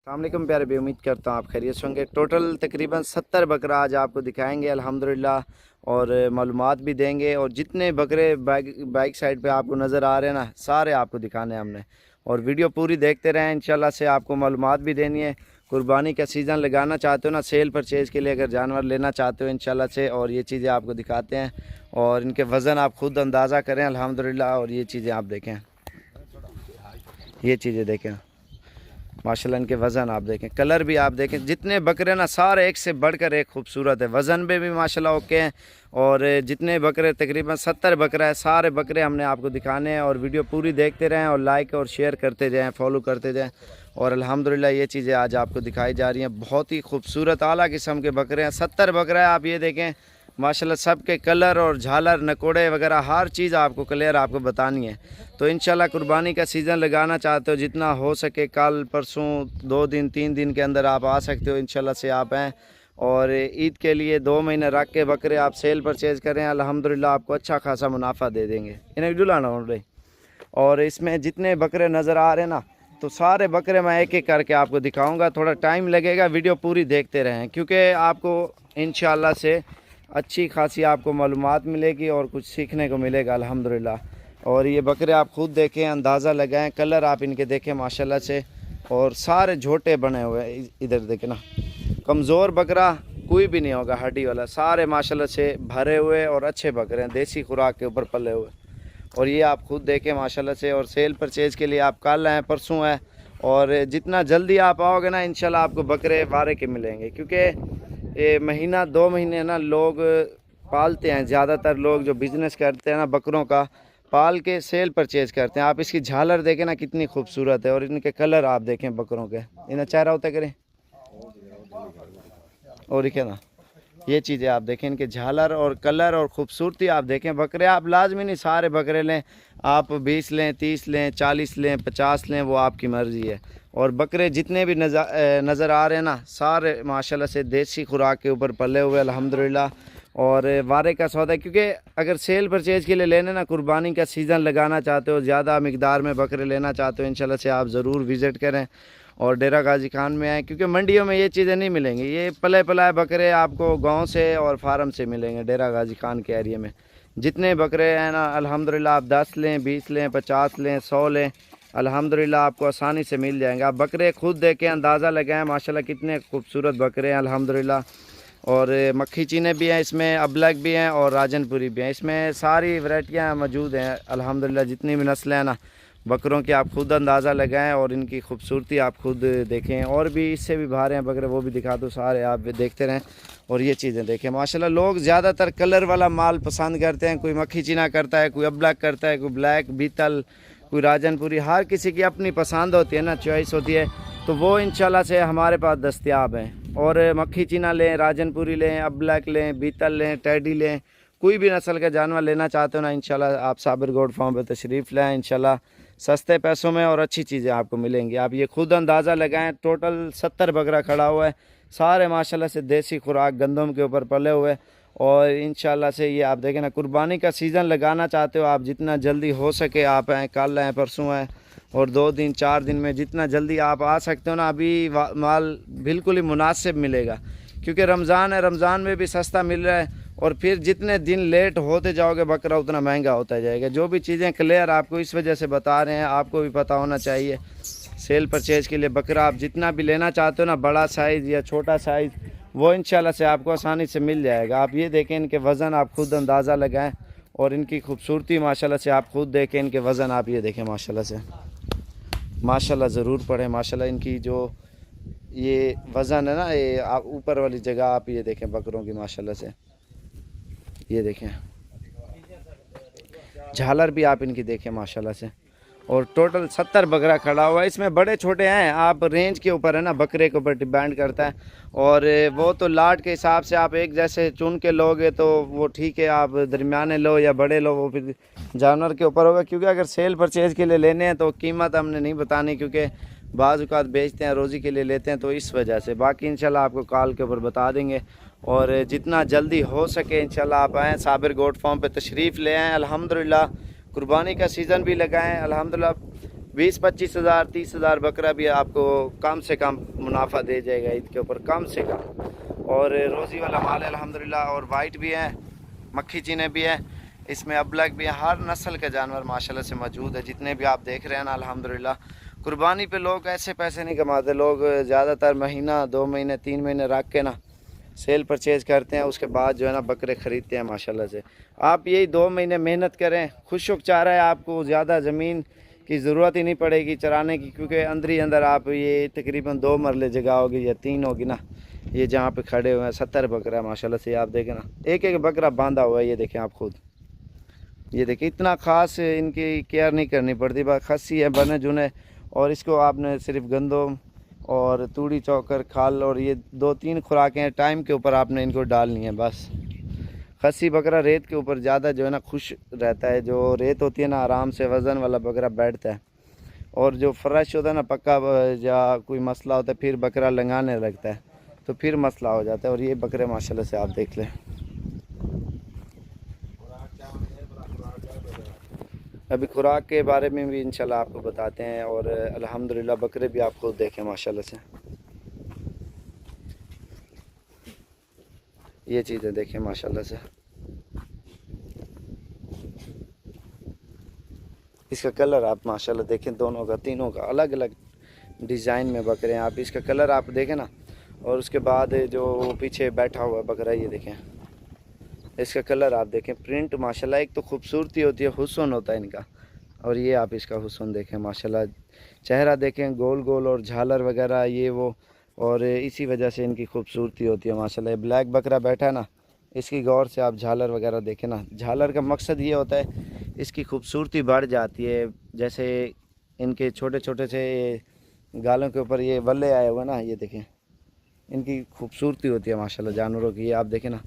अस्सलामुअलैकुम प्यारे भी, उम्मीद करता हूँ आप खैरियत से होंगे। टोटल तकरीबन 70 बकरा आज आपको दिखाएंगे अल्हम्दुलिल्लाह, और मालूमात भी देंगे। और जितने बकरे बाइक साइड पे आपको नज़र आ रहे हैं ना, सारे आपको दिखाने हैं हमने। और वीडियो पूरी देखते रहें, इंशाल्लाह से आपको मालूमात भी देनी है। कुर्बानी का सीज़न लगाना चाहते हो ना, सेल परचेज़ के लिए अगर जानवर लेना चाहते हो इंशाल्लाह से, और ये चीज़ें आपको दिखाते हैं। और इनके वज़न आप खुद अंदाज़ा करें अल्हम्दुलिल्लाह। और ये चीज़ें आप देखें, ये चीज़ें देखें माशाल्लाह, इनके वज़न आप देखें, कलर भी आप देखें। जितने बकरे ना सारे एक से बढ़कर एक खूबसूरत है, वज़न में भी माशाल्लाह ओके हैं। और जितने बकरे तकरीबन 70 बकरा है, सारे बकरे हमने आपको दिखाने हैं। और वीडियो पूरी देखते रहें और लाइक और शेयर करते जाएँ, फॉलो करते जाएँ। और अल्हम्दुलिल्लाह ये चीज़ें आज आपको दिखाई जा रही हैं। बहुत ही खूबसूरत आला किस्म के बकरे हैं, 70 बकरा है। आप ये देखें माशाल्लाह, सबके कलर और झालर नकोड़े वगैरह हर चीज़ आपको क्लियर आपको बतानी है। तो इंशाल्लाह कुर्बानी का सीज़न लगाना चाहते हो, जितना हो सके कल परसों 2 दिन 3 दिन के अंदर आप आ सकते हो इंशाल्लाह से आप हैं। और ईद के लिए 2 महीने रख के बकरे आप सेल परचेज़ करें, अल्हम्दुलिल्लाह आपको अच्छा खासा मुनाफा दे देंगे। इन्हें जुलाना रही। और इसमें जितने बकरे नज़र आ रहे हैं ना, तो सारे बकरे मैं एक एक करके आपको दिखाऊँगा। थोड़ा टाइम लगेगा, वीडियो पूरी देखते रहें, क्योंकि आपको इंशाल्लाह से अच्छी खासी आपको मालूमात मिलेगी और कुछ सीखने को मिलेगा अल्हम्दुलिल्लाह। और ये बकरे आप खुद देखें, अंदाज़ा लगाएं, कलर आप इनके देखें माशाल्लाह से। और सारे झोटे बने हुए हैं, इधर देखें ना, कमज़ोर बकरा कोई भी नहीं होगा, हड्डी वाला। सारे माशाल्लाह से भरे हुए और अच्छे बकरे हैं, देसी खुराक के ऊपर पले हुए। और ये आप खुद देखें माशाल्लाह से। और सेल परचेज़ के लिए आप कल आएँ, परसों आएँ, और जितना जल्दी आप आओगे ना इंशाल्लाह आपको बकरे वारे के मिलेंगे। क्योंकि ये महीना 2 महीने ना लोग पालते हैं, ज़्यादातर लोग जो बिज़नेस करते हैं ना बकरों का, पाल के सेल परचेज़ करते हैं। आप इसकी झालर देखें ना कितनी खूबसूरत है, और इनके कलर आप देखें बकरों के, इन्हें चेहरा होता करें और देखें ना, ये चीज़ें आप देखें, इनके झालर और कलर और ख़ूबसूरती आप देखें। बकरे आप लाजमी नहीं सारे बकरे लें, आप 20 लें, 30 लें, 40 लें, 50 लें, वो आपकी मर्ज़ी है। और बकरे जितने भी नज़र आ रहे हैं ना, सारे माशाल्लाह से देसी खुराक के ऊपर पले हुए अल्हम्दुलिल्लाह। और वारे का सौदा है, क्योंकि अगर सेल परचेज़ के लिए लेने ना, कुर्बानी का सीज़न लगाना चाहते हो, ज़्यादा मकदार में बकरे लेना चाहते हो, इंशाल्लाह से आप ज़रूर विज़िट करें और डेरा गाजी खान में आएँ। क्योंकि मंडियों में ये चीज़ें नहीं मिलेंगी, ये पले पलाए बकरे आपको गांव से और फार्म से मिलेंगे डेरा गाजी खान के एरिया में। जितने बकरे हैं ना अल्हम्दुलिल्लाह, आप 10 लें, 20 लें, 50 लें, 100 लें, अल्हम्दुलिल्लाह आपको आसानी से मिल जाएंगे। आप बकरे खुद देखें, अंदाज़ा लगाएं माशाल्लाह कितने खूबसूरत बकरे हैं अल्हम्दुलिल्लाह। और मक्खी चीने भी हैं इसमें, अबलग भी हैं और राजनपुरी भी हैं। इसमें सारी वैरायटियाँ मौजूद हैं अल्हम्दुलिल्लाह। जितनी भी नस्लें हैं ना बकरों की, आप खुद अंदाज़ा लगाएं और इनकी खूबसूरती आप खुद देखें। और भी इससे भी बाहर हैं बकरे, वो भी दिखा दो, सारे आप देखते रहें। और ये चीज़ें देखें माशाल्लाह। लोग ज़्यादातर कलर वाला माल पसंद करते हैं, कोई मक्खी चीना करता है, कोई अबलग करता है, कोई ब्लैक बीतल, कोई राजनपुरी। हर किसी की अपनी पसंद होती है ना, चॉइस होती है। तो वो इंशाल्लाह से हमारे पास दस्तयाब हैं। और मक्खी चीना लें, राजनपुरी लें, अबलग लें, बीतल लें, टैडी लें, कोई भी नस्ल का जानवर लेना चाहते हो ना, इंशाल्लाह आप साबिर गोट फार्म पर तशरीफ़ लाएँ। इंशाल्लाह सस्ते पैसों में और अच्छी चीज़ें आपको मिलेंगी। आप ये खुद अंदाज़ा लगाएं। टोटल 70 बकरा खड़ा हुआ है, सारे माशाल्लाह से देसी खुराक गंदम के ऊपर पले हुए। और इंशाल्लाह से ये आप देखें ना, कुर्बानी का सीज़न लगाना चाहते हो आप, जितना जल्दी हो सके आप आएँ, कल आएँ, परसों आएँ, और 2 दिन 4 दिन में जितना जल्दी आप आ सकते हो ना। अभी माल बिल्कुल ही मुनासिब मिलेगा, क्योंकि रमज़ान है, रमज़ान में भी सस्ता मिल रहा है। और फिर जितने दिन लेट होते जाओगे बकरा उतना महंगा होता जाएगा। जो भी चीज़ें क्लियर आपको इस वजह से बता रहे हैं, आपको भी पता होना चाहिए। सेल परचेज़ के लिए बकरा आप जितना भी लेना चाहते हो ना, बड़ा साइज़ या छोटा साइज़, वो इंशाल्लाह से आपको आसानी से मिल जाएगा। आप ये देखें, इनके वज़न आप खुद अंदाज़ा लगाएं और इनकी खूबसूरती माशाल्लाह से आप खुद देखें। इनके वज़न आप ये देखें माशाल्लाह से, माशाल्लाह ज़रूर पढ़ें माशाल्लाह। इनकी जो ये वज़न है ना, ये आप ऊपर वाली जगह आप ये देखें बकरों की माशाल्लाह से, ये देखें झालर भी आप इनकी देखें माशाल्लाह से। और टोटल 70 बकरा खड़ा हुआ है। इसमें बड़े छोटे हैं, आप रेंज के ऊपर है ना, बकरे के ऊपर डिपेंड करता है। और वो तो लाट के हिसाब से आप एक जैसे चुन के लोगे तो वो ठीक है, आप दरमियाने लो या बड़े लो, वो फिर जानवर के ऊपर होगा। क्योंकि अगर सेल परचेज़ के लिए लेने हैं तो कीमत हमने नहीं बतानी, क्योंकि बाज़ औक़ात बेचते हैं, रोज़ी के लिए लेते हैं, तो इस वजह से। बाकी इंशाल्लाह आपको कॉल के ऊपर बता देंगे। और जितना जल्दी हो सके इंशाल्लाह आप आएँ, साबिर गोट फार्म पे तशरीफ़ ले आएँ। अल्हम्दुलिल्लाह कुर्बानी का सीज़न भी लगाएं अल्हम्दुलिल्लाह। 20-25 हज़ार 30 हज़ार बकरा भी आपको कम से कम मुनाफा दे जाएगा ईद के ऊपर, कम से कम। और रोज़ी वाला माल है अल्हम्दुलिल्लाह। और वाइट भी है, मक्खी चीने भी है, इसमें अबलग भी है, हर नस्ल के जानवर माशाल्लाह से मौजूद है। जितने भी आप देख रहे हैं ना अल्हम्दुलिल्लाह, कुर्बानी पे लोग ऐसे पैसे नहीं कमाते। लोग ज़्यादातर महीना 2 महीने 3 महीने रख के ना सेल परचेज़ करते हैं, उसके बाद जो है ना बकरे ख़रीदते हैं माशाल्लाह से। आप यही 2 महीने मेहनत करें, खुशक चारा है, आपको ज़्यादा ज़मीन की ज़रूरत ही नहीं पड़ेगी चराने की, क्योंकि अंदर ही अंदर आप ये तकरीबन 2 मरले जगह होगी या 3 होगी ना। ये जहाँ पे खड़े हुए हैं 70 बकरा माशाल्लाह से, आप देखें ना, एक एक बकरा बांधा हुआ है, ये देखें आप खुद, ये देखें। इतना ख़ास इनकी केयर नहीं करनी पड़ती, बस खस्सी है बने जुने, और इसको आपने सिर्फ गंदम और तूड़ी चौकर खाल और ये 2-3 खुराकें हैं टाइम के ऊपर आपने इनको डालनी है बस। खस्सी बकरा रेत के ऊपर ज़्यादा जो है ना खुश रहता है, जो रेत होती है ना आराम से वज़न वाला बकरा बैठता है, और जो फ्रेश होता है ना पक्का या कोई मसला होता है फिर बकरा लंगाने लगता है, तो फिर मसला हो जाता है। और ये बकरे माशाल्लाह से आप देख लें। अभी खुराक के बारे में भी इंशाल्लाह आपको बताते हैं, और अल्हम्दुलिल्लाह बकरे भी आप खुद देखें माशाल्लाह से, ये चीज़ें देखें माशाल्लाह से। इसका कलर आप माशाल्लाह देखें, दोनों का तीनों का अलग अलग डिज़ाइन में बकरे हैं। आप इसका कलर आप देखें ना, और उसके बाद जो पीछे बैठा हुआ बकरा ये देखें, इसका कलर आप देखें, प्रिंट माशाल्लाह। एक तो खूबसूरती होती है, हुस्न होता है इनका, और ये आप इसका हुस्न देखें माशाल्लाह। चेहरा देखें गोल गोल और झालर वगैरह ये वो, और इसी वजह से इनकी खूबसूरती होती है माशाल्लाह। ब्लैक बकरा बैठा है ना, इसकी गौर से आप झालर वगैरह देखें ना। झालर का मकसद ये होता है इसकी खूबसूरती बढ़ जाती है, जैसे इनके छोटे छोटे से गालों के ऊपर ये वल्ले आए हुए ना, ये देखें, इनकी खूबसूरती होती है माशाल्लाह जानवरों की। ये आप देखें ना,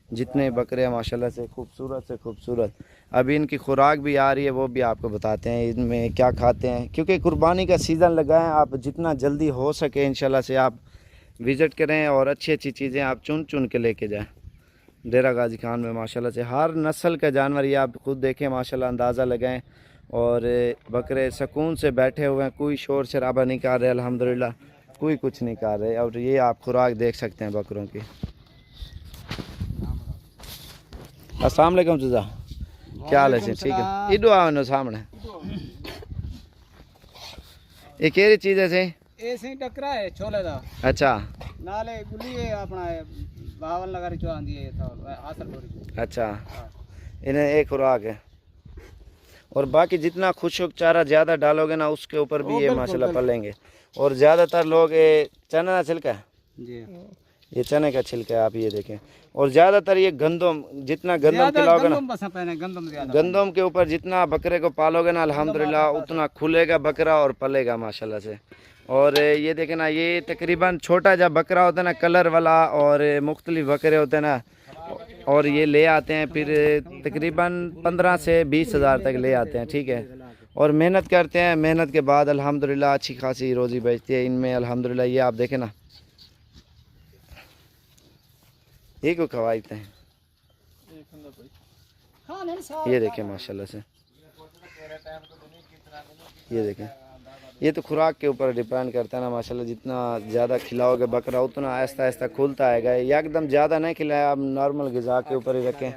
जितने बकरे हैं माशाल्लाह से खूबसूरत। अभी इनकी खुराक भी आ रही है, वो भी आपको बताते हैं इनमें क्या खाते हैं, क्योंकि कुर्बानी का सीज़न लगा है। आप जितना जल्दी हो सके इंशाल्लाह से आप विज़िट करें, और अच्छी अच्छी चीज़ें आप चुन चुन के लेके जाएं। डेरा गाजी खान में माशाल्लाह से हर नस्ल का जानवर ये आप खुद देखें माशाल्लाह, अंदाज़ा लगाएं। और बकरे सुकून से बैठे हुए हैं, कोई शोर शराबा नहीं कर रहे अल्हम्दुलिल्लाह, कोई कुछ नहीं कर रहे। और ये आप खुराक देख सकते हैं बकरों की। अस्सलाम वालेकुम चूजा, क्या हाल है? ठीक है, इधर आओ सामने। ये केरी चीज़ है से? ए सही टकरा है छोले दा। अच्छा, नाले गुली है अपना बावन लगा रही आंदी है तो हासिल हो रही। अच्छा, इन्हें एक खुराक है, और बाकी जितना खुशक चारा ज़्यादा डालोगे ना उसके ऊपर भी ये माशाल्लाह पलेंगे। और ज़्यादातर लोग ये चना का छिलका है जी, ये चने का छिलका है, आप ये देखें। और ज़्यादातर ये गंदम, जितना गंदम खिलाओगे ना, गंदम के ऊपर जितना बकरे को पालोगे ना अल्हम्दुलिल्लाह उतना खुलेगा बकरा और पलेगा माशाल्लाह से। और ये देखें ना, ये तकरीबन छोटा जब बकरा होता है ना कलर वाला, और मुख्तलिफ बकरे होते हैं ना, और ये ले आते हैं फिर तकरीबन 15 से 20 हज़ार तक ले आते हैं, ठीक है। और मेहनत करते हैं, मेहनत के बाद अल्हम्दुलिल्लाह अच्छी खासी रोज़ी बचती है इनमें अल्हम्दुलिल्लाह। ये आप देखें ना, ये को खवाते हैं, ये देखें माशाल्लाह से, ये देखें। ये तो खुराक के ऊपर डिपेंड करता है ना माशाल्लाह, जितना ज़्यादा खिलाओगे बकरा उतना आहिस्ता आहिस्ता खुलता आएगा। एकदम ज़्यादा नहीं खिलाया, आप नॉर्मल ग़िज़ा के ऊपर ही रखें।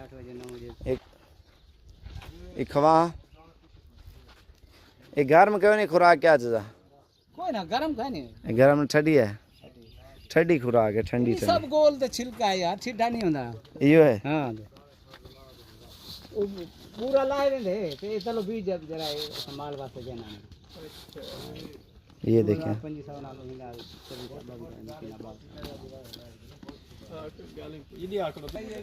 एक खवा एक गर्म क्यों नहीं खुराक, क्या चीज़ कोई ना गरम का नहीं, गर्म ठंडी है, ठंडी खुराक है, ठंडी सब गोल तो छिलका है यार, छिटा नहीं होता यो है। हां पूरा लाए दे ते चलो बीज जरा संभाल वास्ते देना है। ये देखें,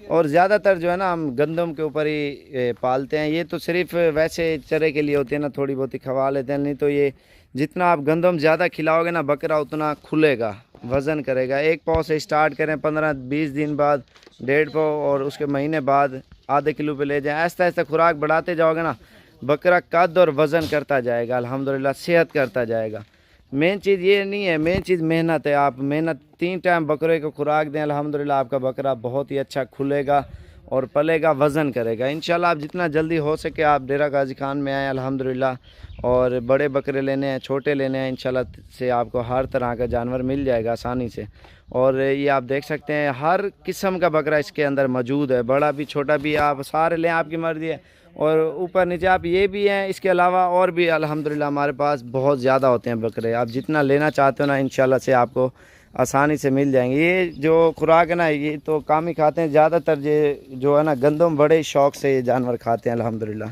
और ज़्यादातर जो है ना हम गंदम के ऊपर ही पालते हैं। ये तो सिर्फ वैसे चरे के लिए होते हैं ना, थोड़ी बहुत ही खवा लेते हैं, नहीं तो ये जितना आप गंदम ज़्यादा खिलाओगे ना बकरा उतना खुलेगा, वज़न करेगा। 1 पाव से स्टार्ट करें, 15-20 दिन बाद 1.5 पाव, और उसके महीने बाद आधे किलो पे ले जाएं। ऐसा ऐसा खुराक बढ़ाते जाओगे ना बकरा कद और वज़न करता जाएगा अल्हम्दुलिल्लाह, सेहत करता जाएगा। मेन चीज़ ये नहीं है, मेन चीज़ मेहनत है। आप मेहनत 3 टाइम बकरे को खुराक दें अल्हम्दुलिल्लाह, आपका बकरा बहुत ही अच्छा खुलेगा और पलेगा, वज़न करेगा। इंशाल्लाह आप जितना जल्दी हो सके आप डेरा गाजी खान में आएँ अल्हम्दुलिल्लाह। और बड़े बकरे लेने हैं, छोटे लेने हैं, इंशाल्लाह से आपको हर तरह का जानवर मिल जाएगा आसानी से। और ये आप देख सकते हैं हर किस्म का बकरा इसके अंदर मौजूद है, बड़ा भी छोटा भी, आप सारे लें, आपकी मर्ज़ी है। और ऊपर नीचे आप ये भी हैं, इसके अलावा और भी अल्हम्दुलिल्लाह हमारे पास बहुत ज़्यादा होते हैं बकरे। आप जितना लेना चाहते हो ना इंशाल्लाह से आपको आसानी से मिल जाएंगे। ये जो खुराक है ना ये तो कम ही खाते हैं, ज़्यादातर ये जो है ना गंदम बड़े शौक़ से ये जानवर खाते हैं अल्हम्दुलिल्लाह।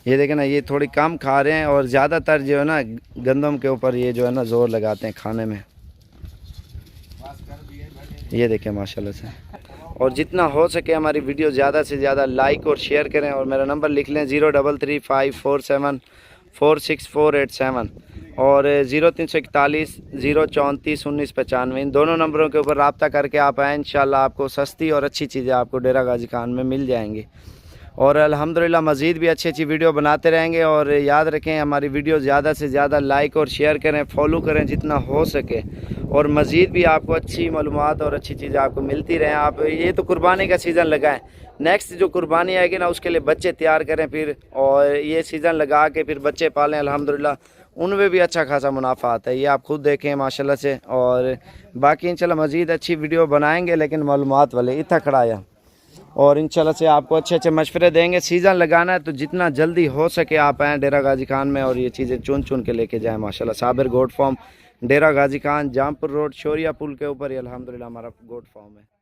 ये देखें ना ये थोड़ी कम खा रहे हैं और ज़्यादातर जो है ना गंदम के ऊपर ये जो है ना ज़ोर लगाते हैं खाने में। ये देखें माशाल्लाह से। और जितना हो सके हमारी वीडियो ज़्यादा से ज़्यादा लाइक और शेयर करें। और मेरा नंबर लिख लें 0335474647 और 0341 034 1995। इन दोनों नंबरों के ऊपर रब्ता करके आप आएँ, इंशाल्लाह आपको सस्ती और अच्छी चीज़ें आपको डेरा गाजी खान में मिल जाएंगी। और अल्हम्दुलिल्लाह मज़ीद भी अच्छी अच्छी वीडियो बनाते रहेंगे। और याद रखें हमारी वीडियो ज़्यादा से ज़्यादा लाइक और शेयर करें, फॉलो करें जितना हो सके। और मज़ीद भी आपको अच्छी मालूमात और अच्छी चीज़ें आपको मिलती रहें। आप ये तो कुर्बानी का सीज़न लगाएं, नेक्स्ट जो कुर्बानी आएगी ना उसके लिए बच्चे तैयार करें फिर, और ये सीज़न लगा के फिर बच्चे पालें अल्हम्दुलिल्लाह, उनमें भी अच्छा खासा मुनाफा आता है। ये आप खुद देखें माशाल्लाह से। और बाकी इंशाल्लाह मज़ीद अच्छी वीडियो बनाएंगे लेकिन मालूमात वाले इतना खड़ाया। और इंशाल्लाह से आपको अच्छे अच्छे मशवरे देंगे। सीज़न लगाना है तो जितना जल्दी हो सके आप आएँ डेरा गाजी खान में और ये चीज़ें चुन चुन के लेके जाएँ माशाल्लाह। साबिर गोट फार्म, डेरा गाजी खान, जामपुर रोड, शोरिया पुल के ऊपर ही अल्हम्दुलिल्लाह हमारा गोट फार्म है।